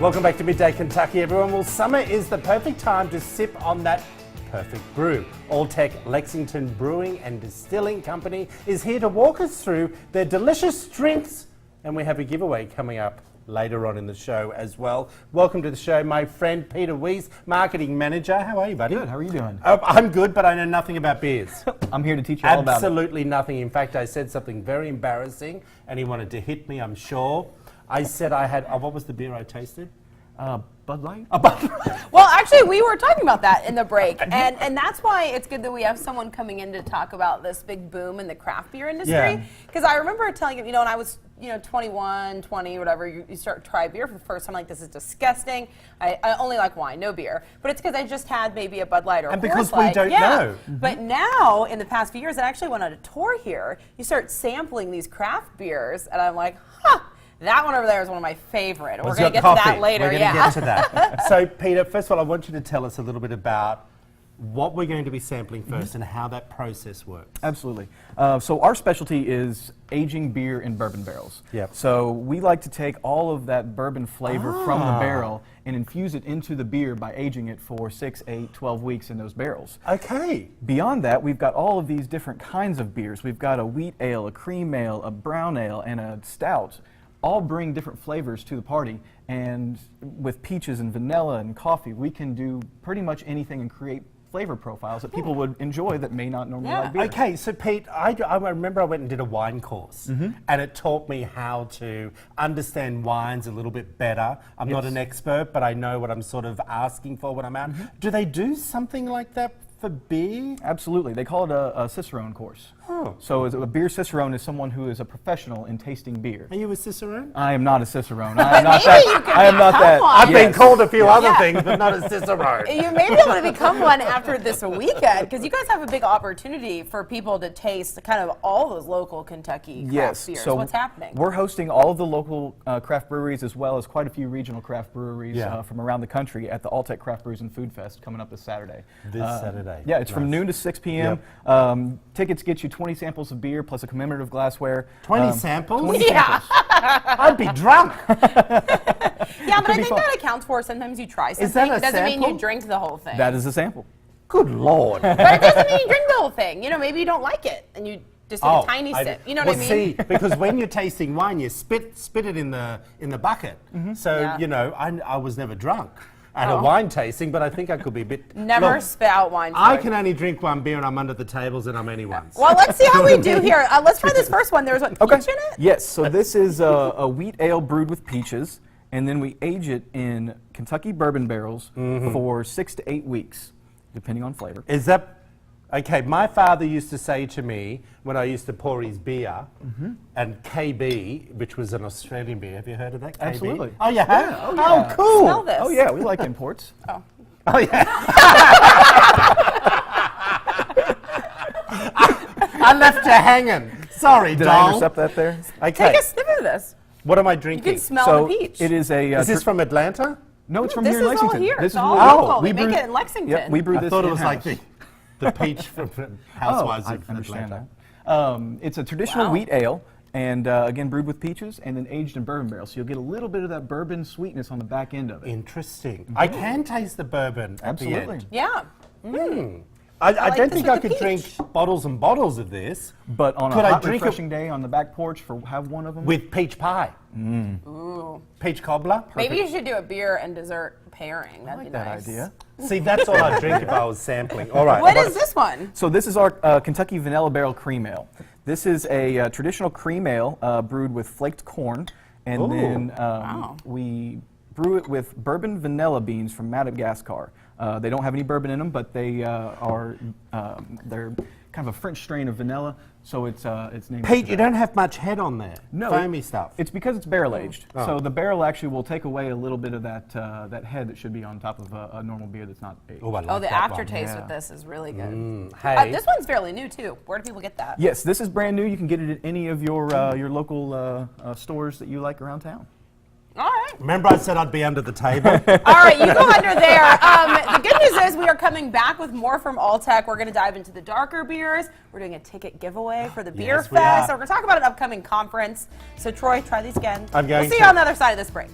Welcome back to Midday Kentucky, everyone. Well, summer is the perfect time to sip on that perfect brew. Alltech Lexington Brewing and Distilling Company is here to walk us through their delicious drinks, and we have a giveaway coming up later on in the show as well. Welcome to the show, my friend Peter Weiss, Marketing Manager. How are you, buddy? Good, how are you doing? I'm good, but I know nothing about beers. I'm here to teach you all about it. Absolutely nothing. In fact, I said something very embarrassing, and he wanted to hit me, I'm sure. I said I had, what was the beer I tasted? Bud Light? Well, actually, we were talking about that in the break, and that's why it's good that we have someone coming in to talk about this big boom in the craft beer industry. Because I remember telling him, when I was 21, 20, whatever, you start to try beer for the first time, like, this is disgusting. I only like wine, no beer. But it's because I just had maybe a Bud Light or a because Coors Light. we don't know. But now, in the past few years, I actually went on a tour here. You start sampling these craft beers, and I'm like, that one over there is one of my favorite. We're going to get to that later. We're going to get to that. So, Peter, first of all, I want you to tell us a little bit about what we're going to be sampling first and how that process works. Absolutely. So our specialty is aging beer in bourbon barrels. Yep. So we like to take all of that bourbon flavor from the barrel and infuse it into the beer by aging it for 6, 8, 12 weeks in those barrels. Okay. Beyond that, we've got all of these different kinds of beers. We've got a wheat ale, a cream ale, a brown ale, and a stout. All bring different flavors to the party, and with peaches and vanilla and coffee, we can do pretty much anything and create flavor profiles that people would enjoy that may not normally like beer. Okay, so Pete, I remember I went and did a wine course, and it taught me how to understand wines a little bit better. I'm not an expert, but I know what I'm sort of asking for when I'm out. Do they do something like that for beer? Absolutely. They call it a Cicerone course. Oh. So a beer Cicerone is someone who is a professional in tasting beer. Are you a Cicerone? I am not a Cicerone. I am not that. I am not that. I've been called a few other things, but not a Cicerone. You may be able to become one after this weekend, because you guys have a big opportunity for people to taste kind of all those local Kentucky craft beers. So what's happening? We're hosting all of the local craft breweries as well as quite a few regional craft breweries from around the country at the Alltech Craft Brews and Food Fest coming up this Saturday. This Saturday. Yeah, it's from noon to 6 p.m. Tickets get you 20 samples of beer plus a commemorative glassware. 20 samples? 20 samples. I'd be drunk. Yeah, but I think that accounts for sometimes you try something. Is that a it doesn't mean sample? you drink the whole thing. That is a sample. Good Lord. But it doesn't mean you drink the whole thing. Maybe you don't like it and you just get a tiny sip. You know what I mean? See, because when you're tasting wine, you spit it in the bucket. So, I was never drunk at a wine tasting, but I think I could be a bit... Never spit out wine. I can only drink one beer and I'm under the tables and I'm anyone's. Well, let's see how we do here. Let's try this first one. There's peach in it? Yes, so this is a wheat ale brewed with peaches, and then we age it in Kentucky bourbon barrels for 6 to 8 weeks, depending on flavor. Is that... Okay, my father used to say to me when I used to pour his beer, and KB, which was an Australian beer, have you heard of that? KB? Absolutely. Oh, you have? Yeah. Oh, yeah. Oh, cool. Smell this. Oh yeah, we like imports. Oh, yeah. I left you hanging. Sorry, Did doll. I intercept that there? Okay. Take a sniff of this. What am I You drinking? can smell So the peach. it is a. Is this from Atlanta? No, it's from This here in is all Lexington. here. This It's is all local. local. We brew- make it in Lexington. Yep, we brew I this thought it was in-house. like the peach from Housewives I of understand Atlanta. that. It's a traditional Wow. wheat ale, and again brewed with peaches, and then aged in bourbon barrels. So you'll get a little bit of that bourbon sweetness on the back end of it. Interesting. I can taste the bourbon at the Absolutely. end. Yeah. I like don't this think I with the could drink peach. bottles and bottles of this But on Could a I hot, drink it- refreshing day on the back porch, have one of them. with peach pie. Ooh. Peach cobbler. Maybe you should do a beer and dessert pairing. That'd I like be that nice. idea. See, that's all I'd drink if I was sampling. All right. What is this one? So this is our Kentucky Vanilla Barrel Cream Ale. This is a traditional cream ale brewed with flaked corn, and Ooh. then Wow. we brew it with bourbon vanilla beans from Madagascar. They don't have any bourbon in them, but they they're kind of a French strain of vanilla, so it's named. Pete, after you that. don't have much head on there. No, Foamy stuff. It's because it's barrel aged. Oh. So the barrel actually will take away a little bit of that that head that should be on top of a normal beer that's not aged. Oh, I like Oh, the that one. aftertaste Yeah. with this is really good. Hey. This one's fairly new too. Where do people get that? Yes, this is brand new. You can get it at any of your local stores that you like around town. All right. Remember I said I'd be under the table? All right, you go under there. The good news is we are coming back with more from Alltech. We're going to dive into the darker beers. We're doing a ticket giveaway for the Beer Yes, we are. Fest. So we're going to talk about an upcoming conference. So Troy, try these again. I'm going We'll see to. you on the other side of this break.